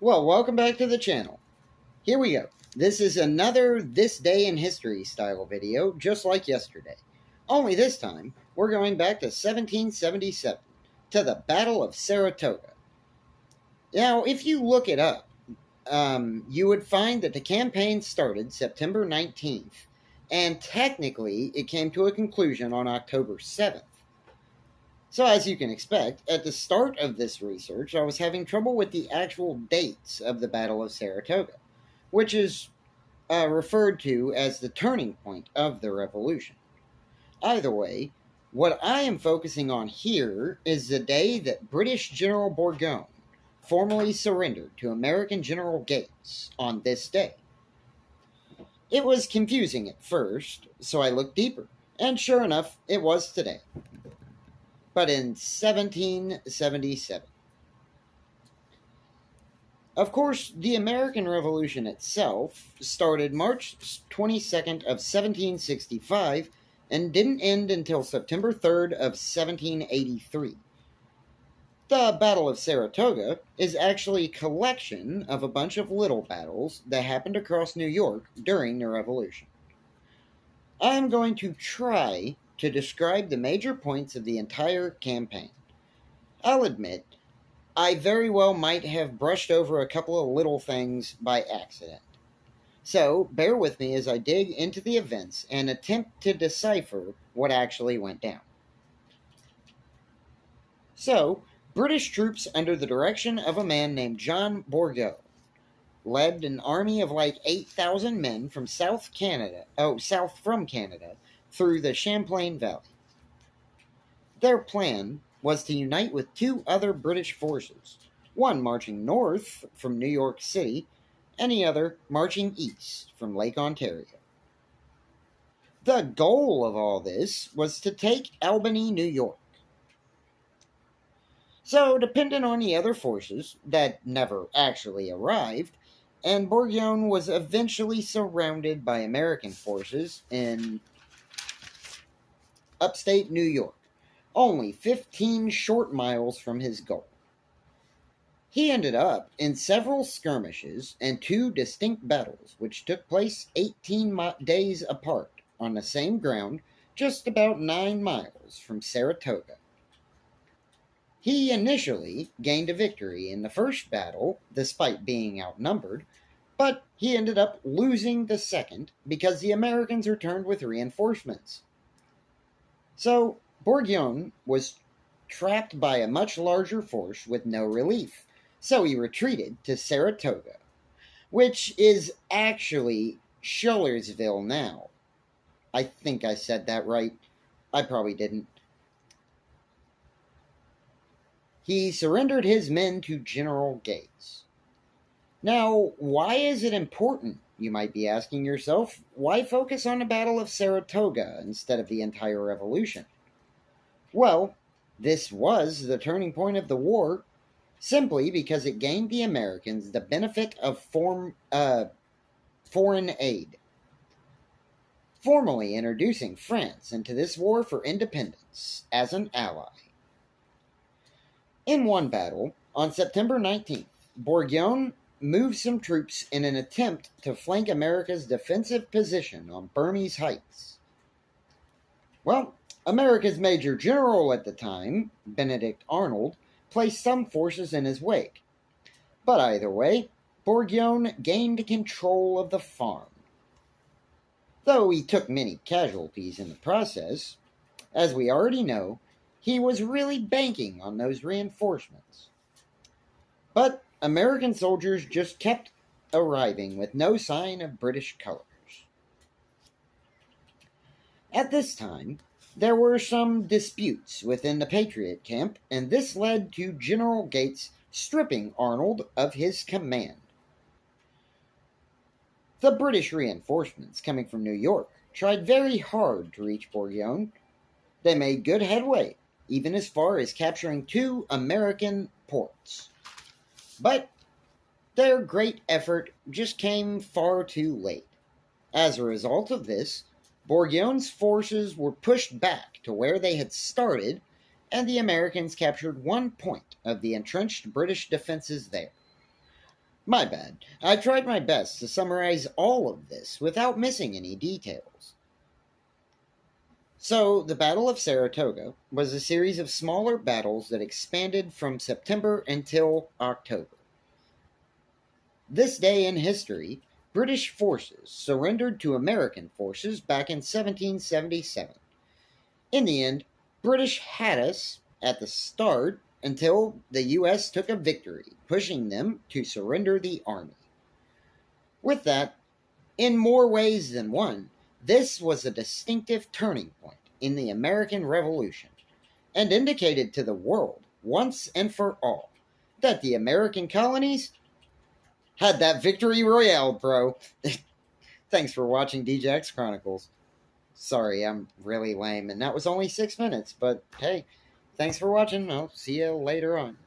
Well, welcome back to the channel. Here we go. This is another This Day in History style video, just like yesterday. Only this time, we're going back to 1777, to the Battle of Saratoga. Now, if you look it up, you would find that the campaign started September 19th, and technically it came to a conclusion on October 7th. So as you can expect, at the start of this research, I was having trouble with the actual dates of the Battle of Saratoga, which is referred to as the turning point of the revolution. Either way, what I am focusing on here is the day that British General Burgoyne formally surrendered to American General Gates on this day. It was confusing at first, so I looked deeper, and sure enough, it was today. But in 1777. Of course, the American Revolution itself started March 22nd of 1765 and didn't end until September 3rd of 1783. The Battle of Saratoga is actually a collection of a bunch of little battles that happened across New York during the Revolution. I am going to try to describe the major points of the entire campaign. I'll admit, I very well might have brushed over a couple of little things by accident. So, bear with me as I dig into the events and attempt to decipher what actually went down. So, British troops under the direction of a man named John Burgoyne led an army of like 8,000 men from south from Canada, through the Champlain Valley. Their plan was to unite with two other British forces, one marching north from New York City, and the other marching east from Lake Ontario. The goal of all this was to take Albany, New York. So, depending on the other forces that never actually arrived, and Burgoyne was eventually surrounded by American forces in upstate New York, only 15 short miles from his goal. He ended up in several skirmishes and two distinct battles, which took place 18 days apart on the same ground, just about 9 miles from Saratoga. He initially gained a victory in the first battle, despite being outnumbered, but he ended up losing the second because the Americans returned with reinforcements. So, Burgoyne was trapped by a much larger force with no relief, so he retreated to Saratoga, which is actually Schillersville now. I think I said that right. I probably didn't. He surrendered his men to General Gates. Now, why is it important? You might be asking yourself, why focus on the Battle of Saratoga instead of the entire revolution? Well, this was the turning point of the war, simply because it gained the Americans the benefit of foreign aid, formally introducing France into this war for independence as an ally. In one battle, on September 19th, Burgoyne moved some troops in an attempt to flank America's defensive position on Burmese Heights. Well, America's Major General at the time, Benedict Arnold, placed some forces in his wake. But either way, Burgoyne gained control of the farm. Though he took many casualties in the process, as we already know, he was really banking on those reinforcements. But American soldiers just kept arriving with no sign of British colors. At this time, there were some disputes within the Patriot camp, and this led to General Gates stripping Arnold of his command. The British reinforcements coming from New York tried very hard to reach Burgoyne. They made good headway, even as far as capturing 2 American ports. But their great effort just came far too late. As a result of this, Burgoyne's forces were pushed back to where they had started, and the Americans captured 1 point of the entrenched British defenses there. My bad. I tried my best to summarize all of this without missing any details. So, the Battle of Saratoga was a series of smaller battles that expanded from September until October. This day in history, British forces surrendered to American forces back in 1777. In the end, British had us at the start until the US took a victory, pushing them to surrender the army. With that, in more ways than one, this was a distinctive turning point in the American Revolution and indicated to the world, once and for all, that the American colonies had that victory royale, bro. Thanks for watching DJX Chronicles. Sorry, I'm really lame, and that was only 6 minutes, but hey, thanks for watching. I'll see you later on.